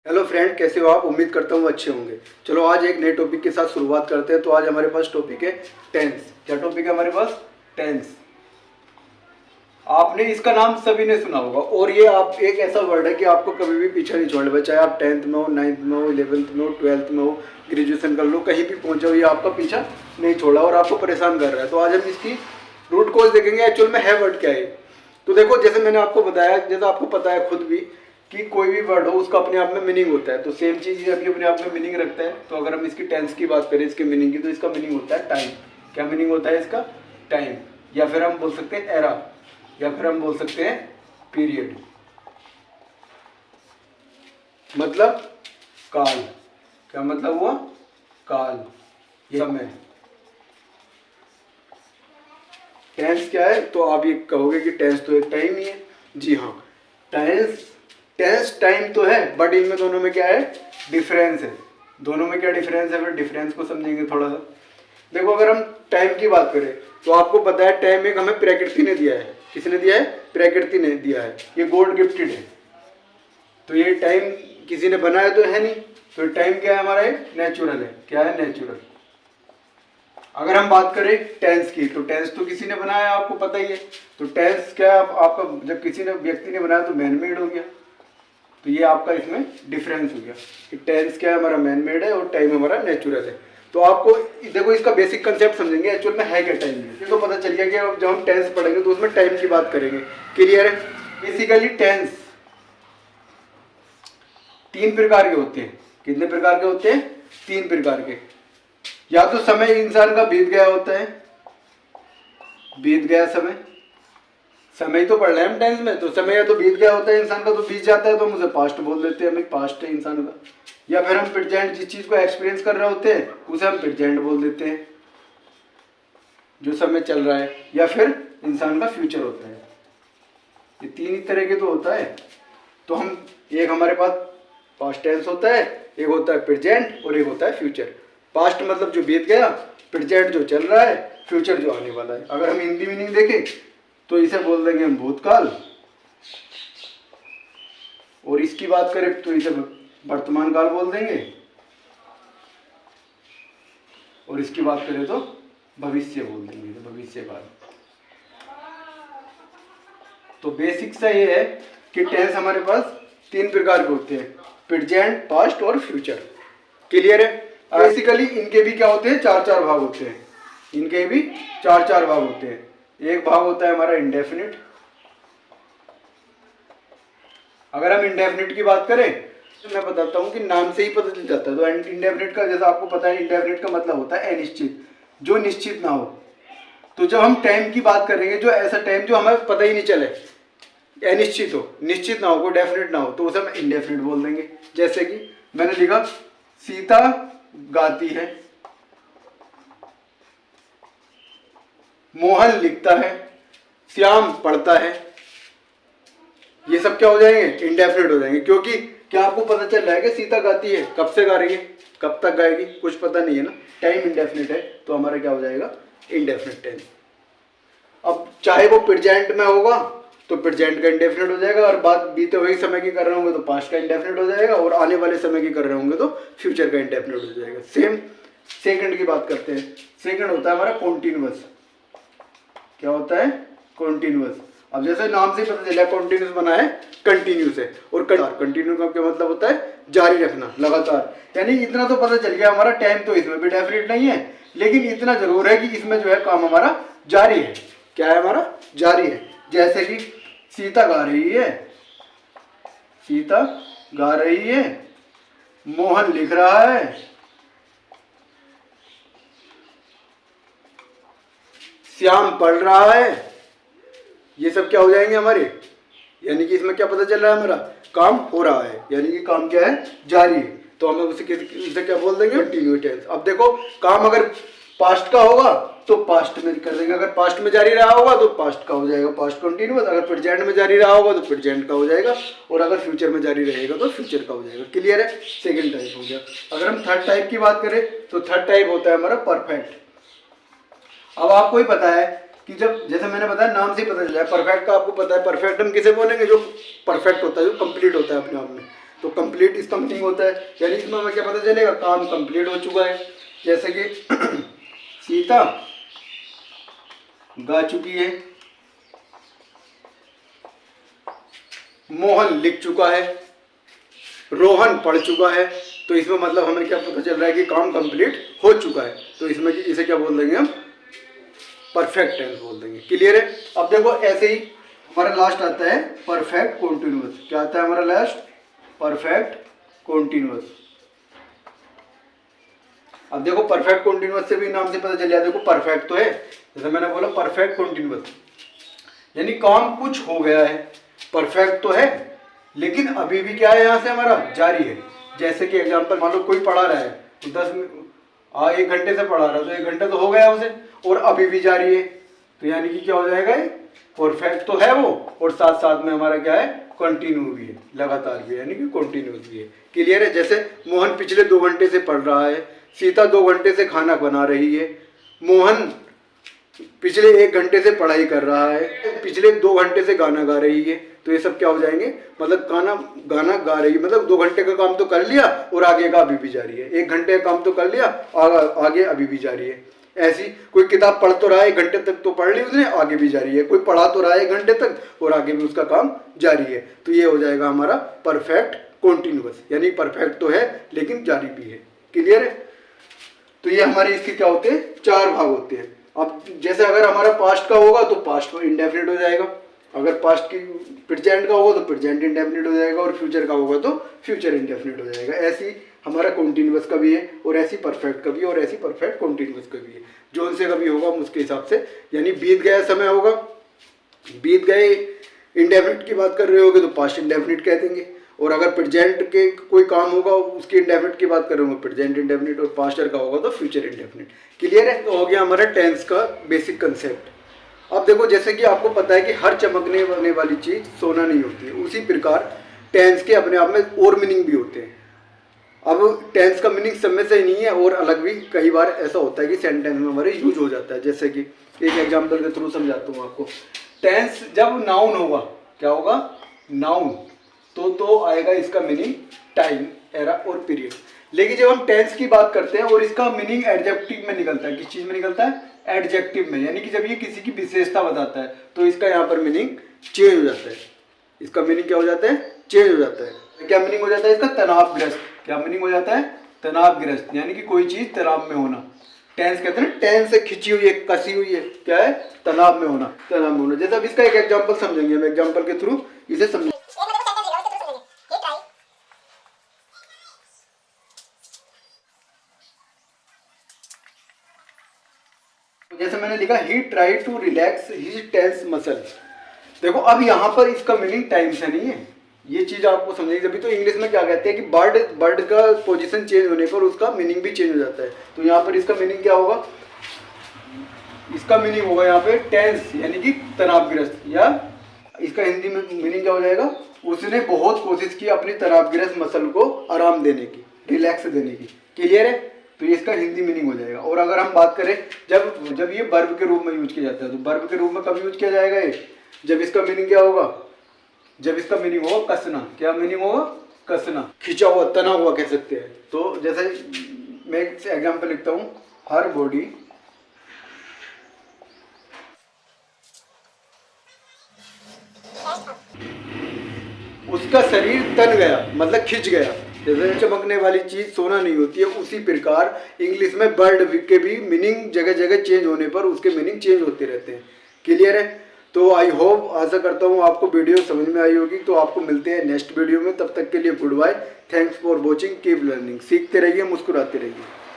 Hello friend, कैसे हो आप? उम्मीद करता हूँ अच्छे होंगे। चलो आज एक नए टॉपिक के साथ शुरुआत करते हैं। तो आज हमारे पास टॉपिक है टेंस। क्या टॉपिक है हमारे पास? टेंस। आपने इसका नाम सभी ने सुना होगा और ये आप एक ऐसा वर्ड है कि आपको कभी भी पीछे नहीं छोड़ने, चाहे आप 10th में हो, 9th में हो, 11th में हो, 12th में हो, ग्रेजुएशन कर लो, कहीं भी पहुंचे हो, ये आपका पीछा नहीं छोड़ा और आपको परेशान कर रहा है। तो आज हम इसकी रूट कॉज देखेंगे, एक्चुअल में है वर्ड क्या है। तो देखो, जैसे मैंने आपको बताया, जैसे आपको पता है खुद भी कि कोई भी वर्ड हो उसका अपने आप में मीनिंग होता है। तो सेम चीज़ अभी अपने आप में मीनिंग रखता है। तो अगर हम इसकी टेंस की बात करें, इसके मीनिंग की, तो इसका मीनिंग होता है टाइम। क्या मीनिंग होता है इसका? टाइम। या फिर हम बोल सकते हैं एरा, या फिर हम बोल सकते हैं पीरियड, मतलब काल। क्या मतलब हुआ? काल, ये समय। टेंस क्या है? तो आप ये कहोगे कि टेंस तो एक टाइम ही है। जी हाँ, टेंस टाइम तो है, बट इनमें दोनों में क्या है? डिफरेंस है। दोनों में क्या डिफरेंस है? फिर डिफरेंस को समझेंगे थोड़ा सा। देखो, अगर हम टाइम की बात करें तो आपको पता है टाइम एक हमें प्रकृति ने दिया है। किसने दिया है? प्रकृति ने दिया है। ये गॉड गिफ्टेड है। तो ये टाइम किसी ने बनाया तो है नहीं। तो टाइम क्या है हमारा? एक नेचुरल है। क्या है? नेचुरल। अगर हम बात करें टेंस की, तो टेंस तो किसी ने बनाया, आपको पता ही है। तो टेंस क्या है आपका? जब किसी ने व्यक्ति ने बनाया तो मैन मेड हो गया। तो ये आपका इसमें डिफरेंस हो गया कि टेंस क्या है हमारा? मैन मेड है और टाइम हमारा नेचुरल है। तो आपको देखो, इसका बेसिक कंसेप्ट समझेंगे एक्चुअल में है क्या टाइम। ये तो पता चल गया कि अब जब हम टेंस पढ़ेंगे तो उसमें टाइम की बात करेंगे। क्लियर है? बेसिकली टेंस 3 प्रकार के होते हैं। कितने प्रकार के होते हैं? 3 प्रकार के। या तो समय इंसान का बीत गया होता है, बीत गया समय। समय तो पढ़ रहे हैं हम टेंस में। तो समय या तो बीत गया होता है इंसान का, तो बीत जाता है तो हम उसे पास्ट बोल देते हैं, हमें पास्ट है इंसान का। या फिर हम प्रेजेंट, जिस चीज को एक्सपीरियंस कर रहे होते हैं उसे हम प्रेजेंट बोल देते हैं, जो समय चल रहा है। या फिर इंसान का फ्यूचर होता है। ये 3 ही तरह के तो होता है। तो हम एक हमारे पास पास्ट टेंस होता है, एक होता है प्रेजेंट और एक होता है फ्यूचर। पास्ट मतलब जो बीत गया, प्रेजेंट जो चल रहा है, फ्यूचर जो आने वाला है। अगर हम हिंदी मीनिंग देखें तो इसे बोल देंगे हम भूतकाल, और इसकी बात करें तो इसे वर्तमान काल बोल देंगे, और इसकी बात करें तो भविष्य बोल देंगे, तो भविष्य काल। तो बेसिक सा ये है कि टेंस हमारे पास 3 प्रकार के होते हैं, प्रेजेंट, पास्ट और फ्यूचर। क्लियर है? बेसिकली इनके भी क्या होते हैं? 4-4 भाग होते हैं। इनके भी 4-4 भाग होते हैं। एक भाग होता है हमारा इंडेफिनिट। अगर हम इंडेफिनिट की बात करें तो मैं बताता हूं कि नाम से ही पता चल जाता है। तो इंडेफिनिट का, जैसा आपको पता है, इंडेफिनिट का मतलब होता है अनिश्चित, जो निश्चित ना हो। तो जब हम टाइम की बात करेंगे, जो ऐसा टाइम जो हमें पता ही नहीं चले, अनिश्चित हो, निश्चित ना हो, कोई डेफिनेट ना हो, तो उसे हम इंडेफिनिट बोल देंगे। जैसे कि मैंने लिखा सीता गाती है, मोहन लिखता है, श्याम पढ़ता है। ये सब क्या हो जाएंगे? इंडेफिनिट हो जाएंगे। क्योंकि क्या आपको पता चल रहा है कि सीता गाती है, कब से गा रही है, कब तक गाएगी, कुछ पता नहीं है ना। टाइम इंडेफिनिट है तो हमारा क्या हो जाएगा? Indefinite time. अब चाहे वो प्रेजेंट में होगा तो प्रेजेंट का इंडेफिनिट हो जाएगा, और बात बीते हुए समय की कर रहे होंगे तो पास्ट का इंडेफिनिट हो जाएगा, और आने वाले समय की कर रहे होंगे तो फ्यूचर का इंडेफिनिट हो जाएगा। सेम सेकंड की बात करते हैं। सेकंड होता है हमारा कॉन्टिन्यूअस। क्या होता है? कॉन्टिन्यूअस। अब जैसे नाम से पता चला कॉन्टिन्यूअस बना है, कंटिन्यूस है। और कंटिन्यू का क्या मतलब होता है? जारी रखना, लगातार। यानी इतना तो पता चल गया हमारा टाइम तो इसमें भी डेफिनेट नहीं है, लेकिन इतना जरूर है कि इसमें जो है काम हमारा जारी है। क्या है हमारा? जारी है। जैसे कि सीता गा रही है, सीता गा रही है, मोहन लिख रहा है, श्याम पढ़ रहा है। ये सब क्या हो जाएंगे हमारे? यानी कि इसमें क्या पता चल रहा है? हमारा काम हो रहा है, यानी कि काम क्या है? जारी है। तो हमें उसे क्या बोल देंगे? Continuous tense. अब देखो, काम अगर पास्ट का होगा तो पास्ट में कर देंगे, अगर पास्ट में जारी रहा होगा तो पास्ट का हो जाएगा पास्ट कंटिन्यूअस, अगर प्रेजेंट में जारी रहा होगा तो प्रेजेंट का हो जाएगा, और अगर फ्यूचर में जारी रहेगा तो फ्यूचर का हो जाएगा। क्लियर है? सेकंड टाइप हो गया। अगर हम थर्ड टाइप की बात करें तो थर्ड टाइप होता है हमारा परफेक्ट। अब आपको ही पता है कि जब, जैसे मैंने बताया, नाम से ही पता चल जाए परफेक्ट का। आपको पता है परफेक्ट हम किसे बोलेंगे? जो परफेक्ट होता है, जो कंप्लीट होता है अपने आप में। तो कंप्लीट इसका मीनिंग होता है, यानी इसमें हमें क्या पता चलेगा, काम कंप्लीट हो चुका है। जैसे कि सीता गा चुकी है, मोहन लिख चुका है, रोहन पढ़ चुका है। तो इसमें मतलब हमें क्या पता चल रहा है कि काम कंप्लीट हो चुका है। तो इसमें इसे क्या बोल देंगे हम, परफेक्ट टेंस बोल देंगे। क्लियर है। अब देखो ऐसे ही हमारा लास्ट आता है परफेक्ट कॉन्टिन्यूअस। क्या आता है हमारा लास्ट, परफेक्ट कॉन्टिन्यूअस। अब देखो परफेक्ट कॉन्टिन्यूअस से भी नाम से पता चल जाए, देखो परफेक्ट तो है, जैसे मैंने बोला परफेक्ट कॉन्टिन्यूअस यानी काम कुछ हो गया है, परफेक्ट तो है लेकिन अभी भी क्या है, यहाँ से हमारा जारी है। जैसे कि एग्जांपल मान लो कोई पढ़ा रहा है तो 1 घंटे से पढ़ा रहा है, तो 1 घंटा तो हो गया उसे और अभी भी जारी है, तो यानी कि क्या हो जाएगा, परफेक्ट तो है वो और साथ साथ में हमारा क्या है, कंटिन्यू भी है, लगातार भी है, यानी कि कंटिन्यूस भी है। क्लियर है। जैसे मोहन पिछले 2 घंटे से पढ़ रहा है, सीता 2 घंटे से खाना बना रही है, मोहन पिछले 1 घंटे से पढ़ाई कर रहा है, पिछले 2 घंटे से गाना गा रही है। तो ये सब क्या हो जाएंगे, मतलब गाना गा रही है, मतलब 2 घंटे का काम तो कर लिया और आगे का अभी भी जारी है। 1 घंटे का काम तो कर लिया, आगे अभी भी जारी है। ऐसी कोई किताब पढ़ तो रहा है, 1 घंटे तक तो पढ़ ली उसने, आगे भी जारी है। कोई पढ़ा तो रहा है 1 घंटे तक और आगे भी उसका काम जारी है। तो ये हो जाएगा हमारा परफेक्ट कॉन्टिन्यूअस, यानी परफेक्ट तो है लेकिन जारी भी है। क्लियर है। तो ये हमारे इसके क्या होते हैं, 4 भाग होते हैं। अब जैसे अगर हमारा पास्ट का होगा तो पास्ट इंडेफिनिट हो जाएगा, अगर पास्ट की प्रेजेंट का होगा तो प्रेजेंट इंडेफिनिट हो जाएगा और फ्यूचर का होगा तो फ्यूचर इंडेफिनिट हो जाएगा। ऐसी हमारा कॉन्टिन्यूअस का भी है और ऐसी परफेक्ट का भी है और ऐसी परफेक्ट कॉन्टिन्यूअस का भी है। जो उनसे कभी होगा उसके हिसाब से, यानी बीत गया समय होगा, बीत गए इंडेफिनिट की बात कर रहे होगे तो पास्ट इंडेफिनिट कह देंगे, और अगर प्रेजेंट के कोई काम होगा उसके इंडेफिनिट की बात कर रहे होंगे प्रेजेंट इंडेफिनिट, और पास्टर का होगा तो फ्यूचर इंडेफिनिट। क्लियर है। तो हो गया हमारा टेंस का बेसिक कंसेप्ट। अब देखो जैसे कि आपको पता है कि हर चमकने वाली चीज सोना नहीं होती है, उसी प्रकार टेंस के अपने आप में और मीनिंग भी होते हैं। अब टेंस का मीनिंग सब में से ही नहीं है, और अलग भी कई बार ऐसा होता है कि सेंटेंस में हमारे यूज हो जाता है। जैसे कि एक एग्जांपल के थ्रू समझाता हूँ आपको। टेंस जब नाउन होगा, क्या होगा, नाउन, तो आएगा इसका मीनिंग टाइम, एरा और पीरियड। लेकिन जब हम टेंस की बात करते हैं और इसका मीनिंग एडजेक्टिव में निकलता है, किस चीज में निकलता है, एडजेक्टिव में, यानी कि जब ये किसी की विशेषता बताता है तो इसका यहाँ पर मीनिंग चेंज हो जाता है। इसका मीनिंग क्या हो जाता है, चेंज हो जाता है। क्या मीनिंग हो जाता है इसका, तनावग्रस्त। क्या मीनिंग हो जाता है, तनावग्रस्त, यानी कि कोई चीज तनाव में होना। टेंस कहते हैं टेंस से खिंची हुई है, कसी हुई है, क्या है, तनाव में होना, तनाव में होना। जैसे अब इसका एक एग्जाम्पल समझेंगे हम, एग्जाम्पल के थ्रू इसे समझेंगे। जैसे मैंने लिखा he try to relax his tense muscle. देखो अब यहाँ पर इसका मीनिंग टाइम से नहीं है, ये चीज आपको समझेगी। जब तो इंग्लिश में क्या कहते हैं कि बर्ड का पोजीशन चेंज होने पर उसका मीनिंग भी चेंज हो जाता है। तो यहाँ पर इसका मीनिंग क्या होगा, इसका मीनिंग होगा यहाँ पे टेंस, यानी कि तनावग्रस्त, या इसका हिंदी में मीनिंग क्या हो जाएगा, उसने बहुत कोशिश की अपनी तनावग्रस्त मसल को आराम देने की, रिलैक्स देने की। क्लियर है। तो ये इसका हिंदी मीनिंग हो जाएगा। और अगर हम बात करें जब ये वर्ब के रूप में यूज किया जाता है, तो वर्ब के रूप में कब यूज किया जाएगा ये, जब इसका मीनिंग क्या होगा, जब इसका मीनिंग होगा कसना। क्या मीनिंग होगा, कसना, खिंचा हुआ, तना हुआ कह सकते हैं। तो जैसे मैं एक एग्जांपल लिखता हूँ, हर बॉडी उसका शरीर तन गया, मतलब खिंच गया। जैसे चमकने वाली चीज सोना नहीं होती है, उसी प्रकार इंग्लिश में बर्ड के भी मीनिंग जगह जगह चेंज होने पर उसके मीनिंग चेंज होते रहते हैं। क्लियर है। तो आई होप, आशा करता हूँ आपको वीडियो समझ में आई होगी। तो आपको मिलते हैं नेक्स्ट वीडियो में, तब तक के लिए goodbye, thanks for watching, keep learning. सीखते रहिए, मुस्कुराते रहिए।